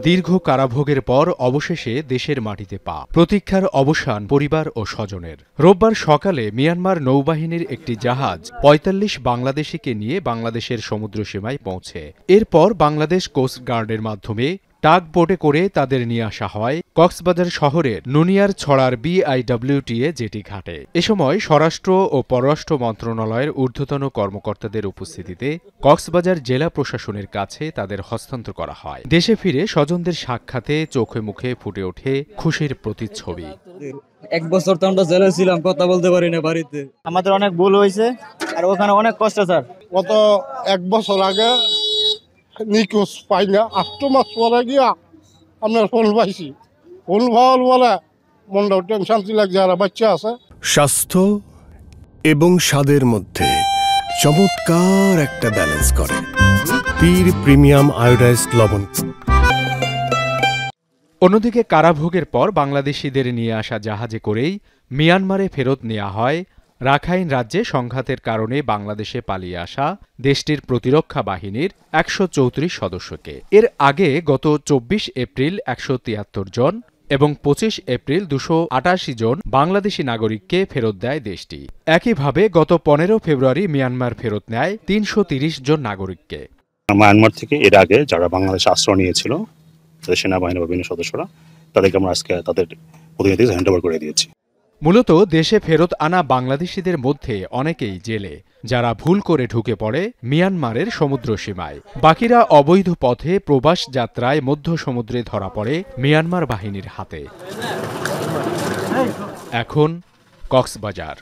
দীর্ঘ কারাভোগের পর অবশেষে দেশের মাটিতে পা। প্রতীক্ষার অবসান পরিবার ও স্বজনের। রোববার সকালে মিয়ানমার নৌবাহিনীর একটি জাহাজ ৪৫ বাংলাদেশিকে নিয়ে বাংলাদেশের সমুদ্রসীমায় পৌঁছে। এরপর বাংলাদেশ কোস্টগার্ডের মাধ্যমে টাগ বোটে করে তাদের নিয়ে আসা হয় কক্সবাজার শহরের নুনিয়ার ছড়ার BIWTA জেটি ঘাটে। এ সময় স্বরাষ্ট্র ও পররাষ্ট্র মন্ত্রণালয়ের ঊর্ধ্বতন কর্মকর্তাদের উপস্থিতিতে কক্সবাজার জেলা প্রশাসনের কাছে তাদের হস্তান্তর করা হয়। দেশে ফিরে স্বজনদের সাক্ষাতে চোখে মুখে ফুটে ওঠে খুশির প্রতিচ্ছবি। 1 বছর তো আমরা জেলে ছিলাম, কথা বলতে পারি না বাড়িতে। আমাদের অনেক ভুল হয়েছে আর ওখানে অনেক কষ্ট স্যার। গত 1 বছর আগে নিখোঁজ পাই না, 8 মাস পরে গিয়া আপনার ফোন পাইছি। ফোন পাওয়ার বলে মনটাও শান্তি লাগছে। আর বাচ্চা আছে। স্বাস্থ্য এবং স্বাদের মধ্যে চমৎকার একটা ব্যালেন্স করে পীর প্রিমিয়াম আয়োডাইজড লবণ। অন্যদিকে কারাভোগের পর বাংলাদেশিদের নিয়ে আসা জাহাজে করেই মিয়ানমারে ফেরত নেওয়া হয় রাখাইন রাজ্যে সংঘাতের কারণে বাংলাদেশে পালিয়ে আসা দেশটির প্রতিরক্ষা বাহিনীর 134 সদস্যকে। এর আগে গত 24 এপ্রিল 173 জন এবং 25 এপ্রিল 288 জন বাংলাদেশি নাগরিককে ফেরত দেয় দেশটি। একইভাবে গত 15 ফেব্রুয়ারি মিয়ানমার ফেরত নেয় 330 জন নাগরিককে। মায়ানমার থেকে এর আগে যারা বাংলাদেশে আশ্রয় নিয়েছিল, সেনাবাহিনীর বিভিন্ন সদস্যরা, তাদেরকে আমরা আজকে তাদের প্রতিনিধি হ্যান্ডওভার করে দিয়েছি। মূলত দেশে ফেরত আনা বাংলাদেশিদের মধ্যে অনেকেই জেলে, যারা ভুল করে ঢুকে পড়ে মিয়ানমারের সমুদ্রসীমায়। বাকিরা অবৈধ পথে প্রবাস যাত্রায় মধ্য সমুদ্রে ধরা পড়ে মিয়ানমার বাহিনীর হাতে। এখন কক্সবাজার।